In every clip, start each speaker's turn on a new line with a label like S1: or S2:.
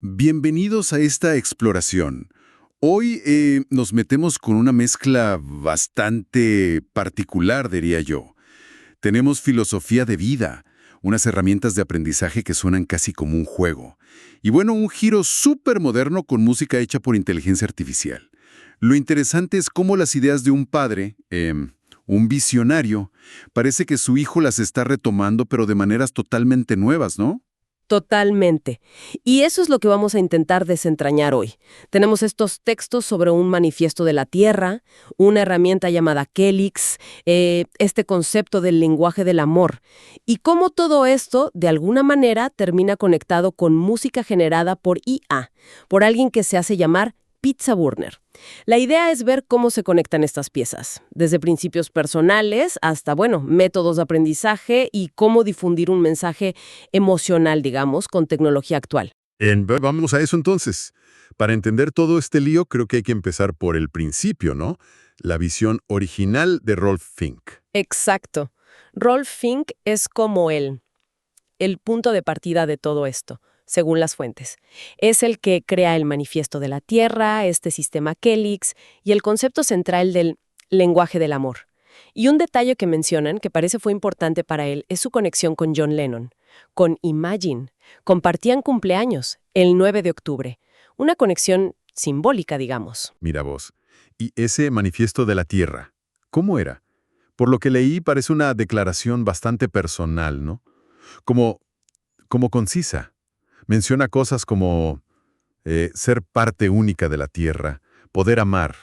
S1: Bienvenidos a esta exploración. Hoy nos metemos con una mezcla bastante particular, diría yo. Tenemos filosofía de vida, unas herramientas de aprendizaje que suenan casi como un juego. Y bueno, un giro súper moderno con música hecha por inteligencia artificial. Lo interesante es cómo las ideas de un padre, un visionario, parece que su hijo las está retomando, pero de maneras totalmente nuevas, ¿no?
S2: Totalmente. Y eso es lo que vamos a intentar desentrañar hoy. Tenemos estos textos sobre un manifiesto de la Tierra, una herramienta llamada Kelix, este concepto del lenguaje del amor, y cómo todo esto, de alguna manera, termina conectado con música generada por IA, por alguien que se hace llamar Pizza Burner. La idea es ver cómo se conectan estas piezas, desde principios personales hasta, métodos de aprendizaje y cómo difundir un mensaje emocional, digamos, con tecnología actual.
S3: Vamos a eso entonces. Para entender todo este lío, creo que hay que empezar por el principio, ¿no? La visión original de Rolf Fink.
S2: Exacto. Rolf Fink es como el punto de partida de todo esto, según las fuentes. Es el que crea el manifiesto de la Tierra, este sistema Kelix y el concepto central del lenguaje del amor. Y un detalle que mencionan que parece fue importante para él es su conexión con John Lennon, con Imagine. Compartían cumpleaños, el 9 de octubre. Una conexión simbólica, digamos.
S3: Mira vos. Y ese manifiesto de la Tierra, ¿cómo era? Por lo que leí, parece una declaración bastante personal, ¿no? Como, como concisa. Menciona cosas como ser parte única de la Tierra, poder amar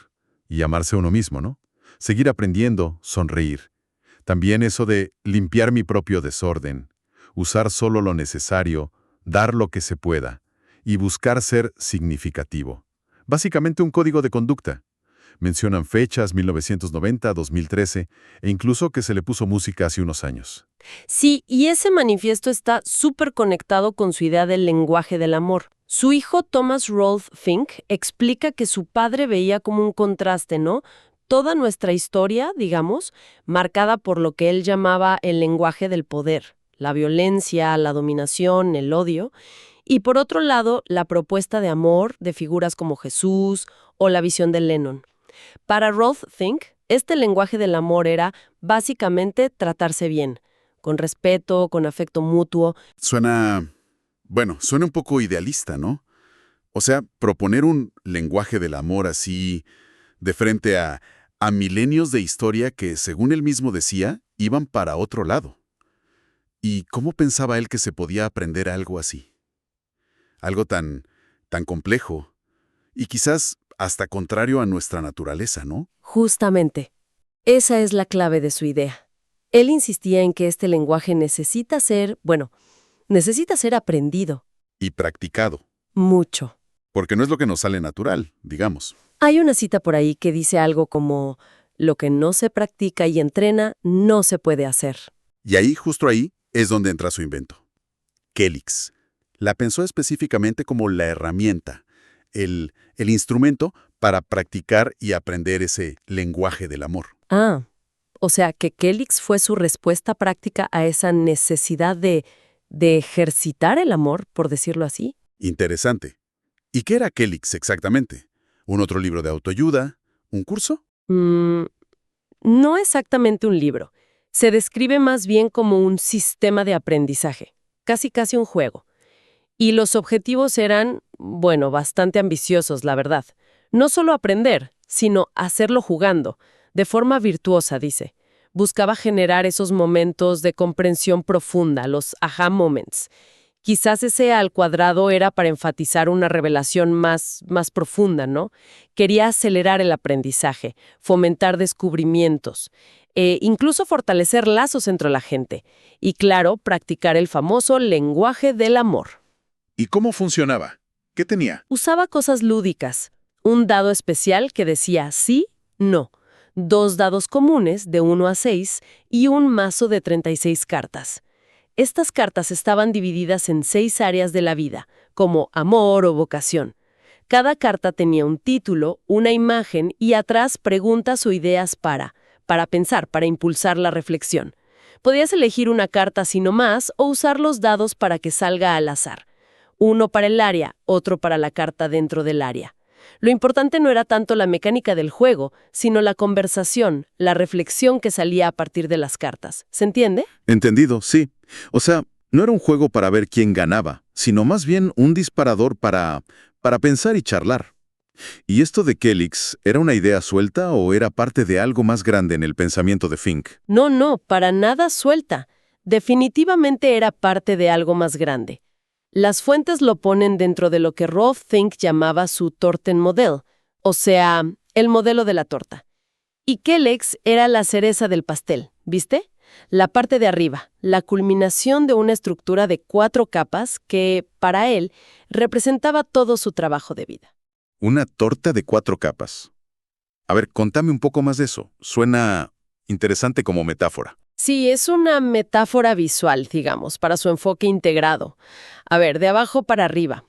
S3: y amarse a uno mismo, ¿no? Seguir aprendiendo, sonreír. También eso de limpiar mi propio desorden, usar solo lo necesario, dar lo que se pueda y buscar ser significativo. Básicamente un código de conducta. Mencionan fechas, 1990, 2013, e incluso que se le puso música hace unos años.
S2: Sí, y ese manifiesto está súper conectado con su idea del lenguaje del amor. Su hijo Thomas Rolf Fink explica que su padre veía como un contraste, ¿no? Toda nuestra historia, digamos, marcada por lo que él llamaba el lenguaje del poder, la violencia, la dominación, el odio, y por otro lado, la propuesta de amor de figuras como Jesús o la visión de Lennon. Para Rolf Fink, este lenguaje del amor era básicamente tratarse bien, con respeto, con afecto mutuo.
S1: Suena un poco idealista, ¿no? O sea, proponer un lenguaje del amor así de frente a milenios de historia que, según él mismo decía, iban para otro lado. ¿Y cómo pensaba él que se podía aprender algo así? Algo tan complejo y quizás hasta contrario a nuestra naturaleza, ¿no?
S2: Justamente, esa es la clave de su idea. Él insistía en que este lenguaje necesita ser aprendido.
S1: Y practicado,
S2: Mucho.
S1: porque no es lo que nos sale natural, digamos.
S2: Hay una cita por ahí que dice algo como, lo que no se practica y entrena no se puede hacer.
S1: Y ahí, justo ahí, es donde entra su invento. Kelix. La pensó específicamente como la herramienta, el instrumento para practicar y aprender ese lenguaje del amor.
S2: Ah, o sea que Kelix fue su respuesta práctica a esa necesidad de ejercitar el amor, por decirlo así.
S1: Interesante. ¿Y qué era Kelix exactamente? ¿Un otro libro de autoayuda? ¿Un curso?
S2: Mm, no exactamente un libro. Se describe más bien como un sistema de aprendizaje, casi un juego. Y los objetivos eran, bastante ambiciosos, la verdad. No solo aprender, sino hacerlo jugando, de forma virtuosa, dice. Buscaba generar esos momentos de comprensión profunda, los aha moments. Quizás ese al cuadrado era para enfatizar una revelación más profunda, ¿no? Quería acelerar el aprendizaje, fomentar descubrimientos, incluso fortalecer lazos entre la gente. Y claro, practicar el famoso lenguaje del amor.
S1: ¿Y cómo funcionaba? ¿Qué tenía?
S2: Usaba cosas lúdicas. Un dado especial que decía sí, no. 2 dados comunes de 1 a 6 y un mazo de 36 cartas. Estas cartas estaban divididas en 6 áreas de la vida, como amor o vocación. Cada carta tenía un título, una imagen y atrás preguntas o ideas para pensar, para impulsar la reflexión. Podías elegir una carta así nomás o usar los dados para que salga al azar. Uno para el área, otro para la carta dentro del área. Lo importante no era tanto la mecánica del juego, sino la conversación, la reflexión que salía a partir de las cartas. ¿Se entiende?
S1: Entendido, sí. O sea, no era un juego para ver quién ganaba, sino más bien un disparador para pensar y charlar. ¿Y esto de Kelix era una idea suelta o era parte de algo más grande en el pensamiento de Fink?
S2: No, para nada suelta. Definitivamente era parte de algo más grande. Las fuentes lo ponen dentro de lo que Rolf Fink llamaba su Tortenmodell, o sea, el modelo de la torta. Y Kellex era la cereza del pastel, ¿viste? La parte de arriba, la culminación de una estructura de 4 capas que, para él, representaba todo su trabajo de vida.
S1: Una torta de 4 capas. A ver, contame un poco más de eso. Suena interesante como metáfora.
S2: Sí, es una metáfora visual, digamos, para su enfoque integrado. A ver, de abajo para arriba.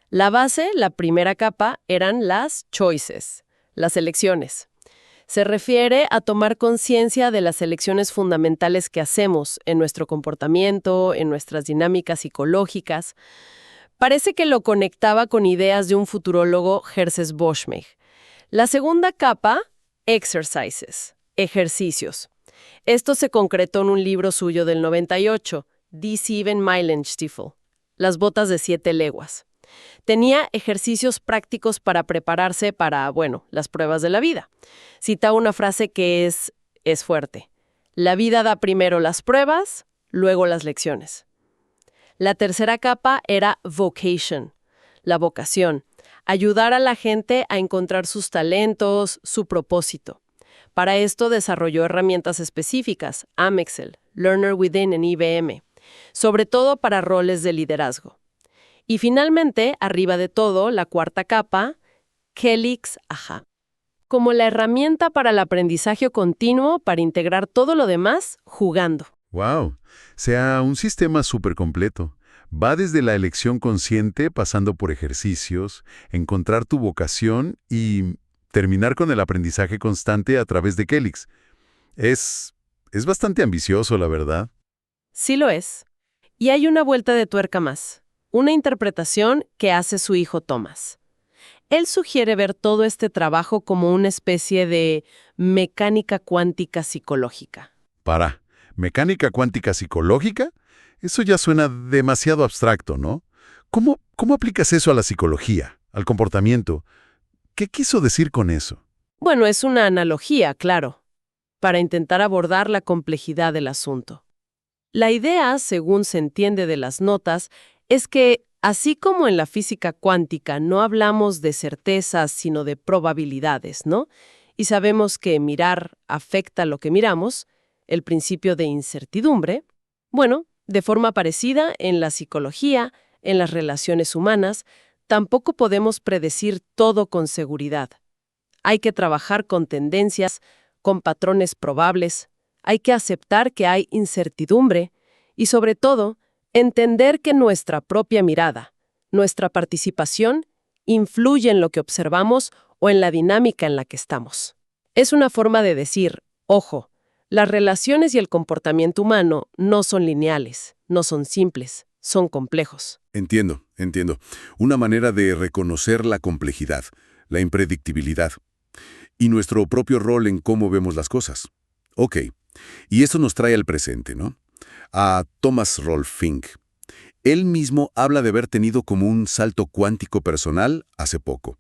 S2: La base, la primera capa, eran las choices, las elecciones. Se refiere a tomar conciencia de las elecciones fundamentales que hacemos en nuestro comportamiento, en nuestras dinámicas psicológicas. Parece que lo conectaba con ideas de un futurólogo, Gerders Boschmeg. La segunda capa, exercises, ejercicios. Esto se concretó en un libro suyo del 98, Die 7 Meilenstiefel, Las botas de 7 leguas. Tenía ejercicios prácticos para prepararse para, las pruebas de la vida. Cita una frase que es fuerte. La vida da primero las pruebas, luego las lecciones. La tercera capa era vocation, la vocación. Ayudar a la gente a encontrar sus talentos, su propósito. Para esto desarrolló herramientas específicas, Amexcel, Learner Within en IBM, sobre todo para roles de liderazgo. Y finalmente, arriba de todo, la cuarta capa, Kelix AHA, como la herramienta para el aprendizaje continuo para integrar todo lo demás jugando.
S3: ¡Wow! Sea un sistema súper completo. Va desde la elección consciente, pasando por ejercicios, encontrar tu vocación y terminar con el aprendizaje constante a través de Kelix. Es bastante ambicioso, la verdad.
S2: Sí lo es. Y hay una vuelta de tuerca más. Una interpretación que hace su hijo Thomas. Él sugiere ver todo este trabajo como una especie de mecánica cuántica psicológica.
S3: ¿Mecánica cuántica psicológica? Eso ya suena demasiado abstracto, ¿no? ¿Cómo aplicas eso a la psicología, al comportamiento? ¿Qué quiso decir con eso?
S2: Bueno, es una analogía, claro, para intentar abordar la complejidad del asunto. La idea, según se entiende de las notas, es que, así como en la física cuántica no hablamos de certezas, sino de probabilidades, ¿no? Y sabemos que mirar afecta lo que miramos, el principio de incertidumbre, de forma parecida, en la psicología, en las relaciones humanas, tampoco podemos predecir todo con seguridad. Hay que trabajar con tendencias, con patrones probables, hay que aceptar que hay incertidumbre y, sobre todo, entender que nuestra propia mirada, nuestra participación, influye en lo que observamos o en la dinámica en la que estamos. Es una forma de decir, ojo, las relaciones y el comportamiento humano no son lineales, no son simples, son complejos.
S1: Entiendo. Una manera de reconocer la complejidad, la impredictibilidad y nuestro propio rol en cómo vemos las cosas. Ok, y esto nos trae al presente, ¿no? A Thomas Rolf Fink. Él mismo habla de haber tenido como un salto cuántico personal hace poco,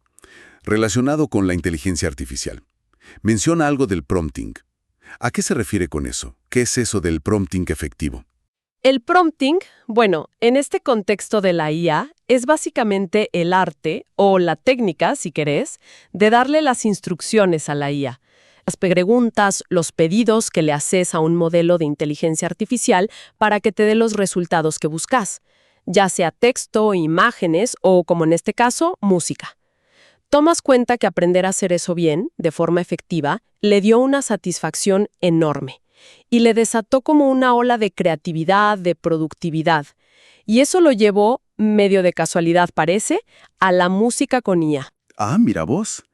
S1: relacionado con la inteligencia artificial. Menciona algo del prompting. ¿A qué se refiere con eso? ¿Qué es eso del prompting efectivo?
S2: El prompting, en este contexto de la IA, es básicamente el arte, o la técnica, si querés, de darle las instrucciones a la IA. Las preguntas, los pedidos que le haces a un modelo de inteligencia artificial para que te dé los resultados que buscas, ya sea texto, imágenes o, como en este caso, música. Tomas cuenta que aprender a hacer eso bien, de forma efectiva, le dio una satisfacción enorme y le desató como una ola de creatividad, de productividad. Y eso lo llevó, medio de casualidad parece, a la música con IA.
S1: Ah, mira vos.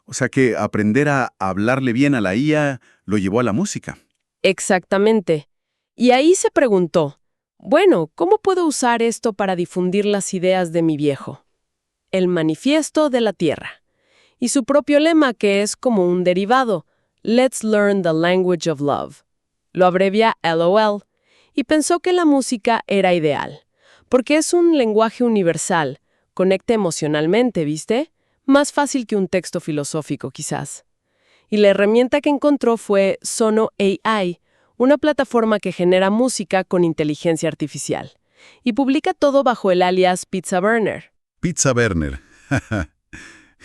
S1: O sea que aprender a hablarle bien a la IA lo llevó a la música.
S2: Exactamente. Y ahí se preguntó, Bueno, ¿cómo puedo usar esto para difundir las ideas de mi viejo? El Manifiesto de la Tierra. Y su propio lema, que es como un derivado, Let's Learn the Language of Love. Lo abrevia LOL, y pensó que la música era ideal, porque es un lenguaje universal, conecta emocionalmente, ¿viste? Más fácil que un texto filosófico, quizás. Y la herramienta que encontró fue Sono AI, una plataforma que genera música con inteligencia artificial. Y publica todo bajo el alias Pizza Burner.
S1: Pizza Werner.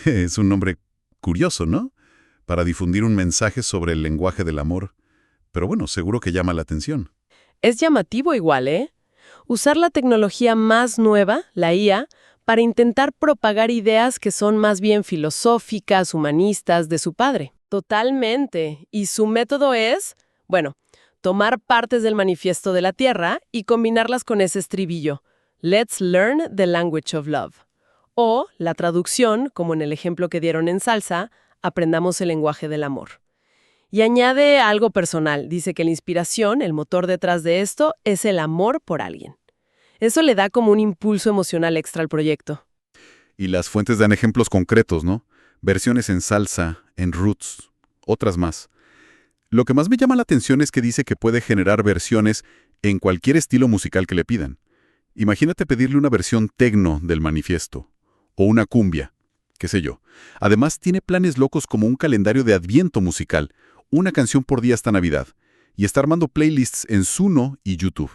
S1: Es un nombre curioso, ¿no? Para difundir un mensaje sobre el lenguaje del amor. Pero bueno, seguro que llama la atención.
S2: Es llamativo igual, ¿eh? Usar la tecnología más nueva, la IA, para intentar propagar ideas que son más bien filosóficas, humanistas, de su padre. Totalmente. Y su método es, bueno, tomar partes del Manifiesto de la Tierra y combinarlas con ese estribillo. Let's learn the language of love. O, la traducción, como en el ejemplo que dieron en Salsa, aprendamos el lenguaje del amor. Y añade algo personal. Dice que la inspiración, el motor detrás de esto, es el amor por alguien. Eso le da como un impulso emocional extra al proyecto.
S1: Y las fuentes dan ejemplos concretos, ¿no? Versiones en salsa, en roots, otras más. Lo que más me llama la atención es que dice que puede generar versiones en cualquier estilo musical que le pidan. Imagínate pedirle una versión tecno del manifiesto, o una cumbia, qué sé yo. Además, tiene planes locos como un calendario de adviento musical, una canción por día hasta Navidad, y está armando playlists en Suno y YouTube.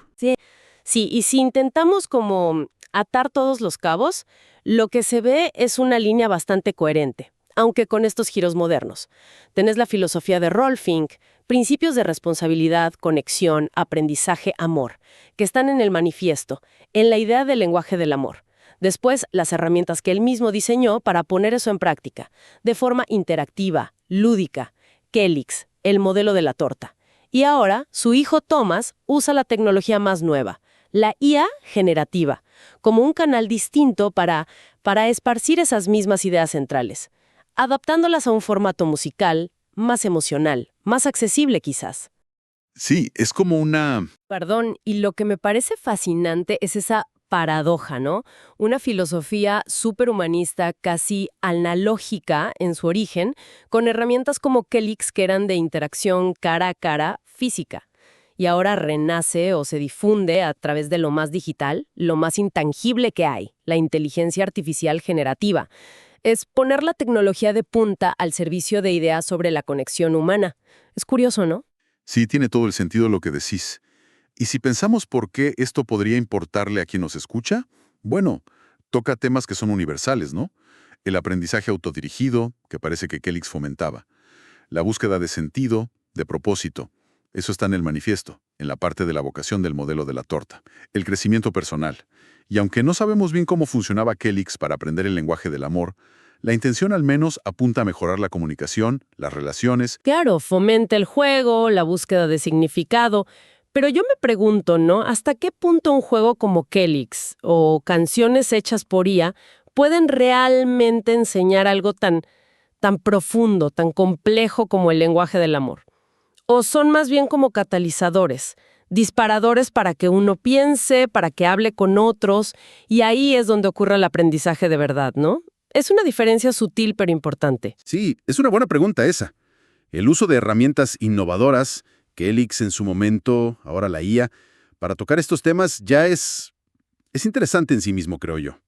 S2: Sí, y si intentamos como atar todos los cabos, lo que se ve es una línea bastante coherente, aunque con estos giros modernos. Tenés la filosofía de Rolfing, principios de responsabilidad, conexión, aprendizaje, amor, que están en el manifiesto, en la idea del lenguaje del amor. Después, las herramientas que él mismo diseñó para poner eso en práctica, de forma interactiva, lúdica, Kelix, el modelo de la torta. Y ahora, su hijo Thomas usa la tecnología más nueva, la IA generativa, como un canal distinto para esparcir esas mismas ideas centrales, adaptándolas a un formato musical, más emocional, más accesible quizás.
S1: Sí, es como una...
S2: Perdón, y lo que me parece fascinante es esa paradoja, ¿no? Una filosofía superhumanista, casi analógica en su origen, con herramientas como Kelix que eran de interacción cara a cara física. Y ahora renace o se difunde a través de lo más digital, lo más intangible que hay, la inteligencia artificial generativa. Es poner la tecnología de punta al servicio de ideas sobre la conexión humana. Es curioso, ¿no?
S1: Sí, tiene todo el sentido lo que decís. Y si pensamos por qué esto podría importarle a quien nos escucha, bueno, toca temas que son universales, ¿no? El aprendizaje autodirigido, que parece que Kelix fomentaba. La búsqueda de sentido, de propósito. Eso está en el manifiesto, en la parte de la vocación del modelo de la torta. El crecimiento personal. Y aunque no sabemos bien cómo funcionaba Kelix para aprender el lenguaje del amor, la intención al menos apunta a mejorar la comunicación, las relaciones.
S2: Claro, fomenta el juego, la búsqueda de significado, pero yo me pregunto, ¿no? ¿Hasta qué punto un juego como Kelix o canciones hechas por IA pueden realmente enseñar algo tan profundo, tan complejo como el lenguaje del amor? ¿O son más bien como catalizadores, disparadores para que uno piense, para que hable con otros, y ahí es donde ocurre el aprendizaje de verdad, ¿no? Es una diferencia sutil pero importante.
S1: Sí, es una buena pregunta esa. El uso de herramientas innovadoras, Kelix en su momento, ahora la IA, para tocar estos temas ya es interesante en sí mismo, creo yo.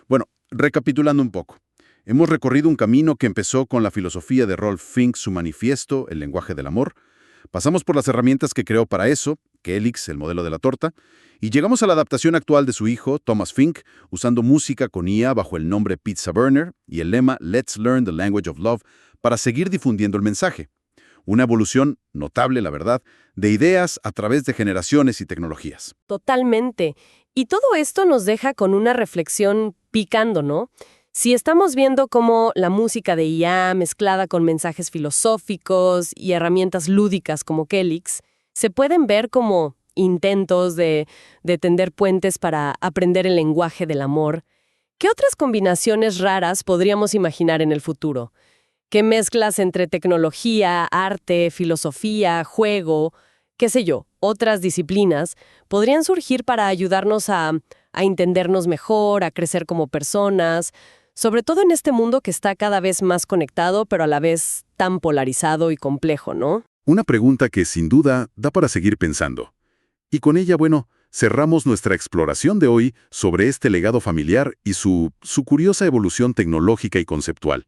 S1: Bueno, recapitulando un poco. Hemos recorrido un camino que empezó con la filosofía de Rolf Fink, su manifiesto, el lenguaje del amor. Pasamos por las herramientas que creó para eso, Kelix, el modelo de la torta, y llegamos a la adaptación actual de su hijo, Thomas Fink, usando música con IA bajo el nombre Pizza Burner y el lema Let's Learn the Language of Love para seguir difundiendo el mensaje. Una evolución notable, la verdad, de ideas a través de generaciones y tecnologías.
S2: Totalmente. Y todo esto nos deja con una reflexión picando, ¿no? Si estamos viendo cómo la música de IA mezclada con mensajes filosóficos y herramientas lúdicas como Kelix, se pueden ver como intentos de tender puentes para aprender el lenguaje del amor, ¿qué otras combinaciones raras podríamos imaginar en el futuro? ¿Qué mezclas entre tecnología, arte, filosofía, juego, qué sé yo, otras disciplinas podrían surgir para ayudarnos a entendernos mejor, a crecer como personas, sobre todo en este mundo que está cada vez más conectado, pero a la vez tan polarizado y complejo, ¿no?
S1: Una pregunta que sin duda da para seguir pensando. Y con ella, bueno, cerramos nuestra exploración de hoy sobre este legado familiar y su curiosa evolución tecnológica y conceptual.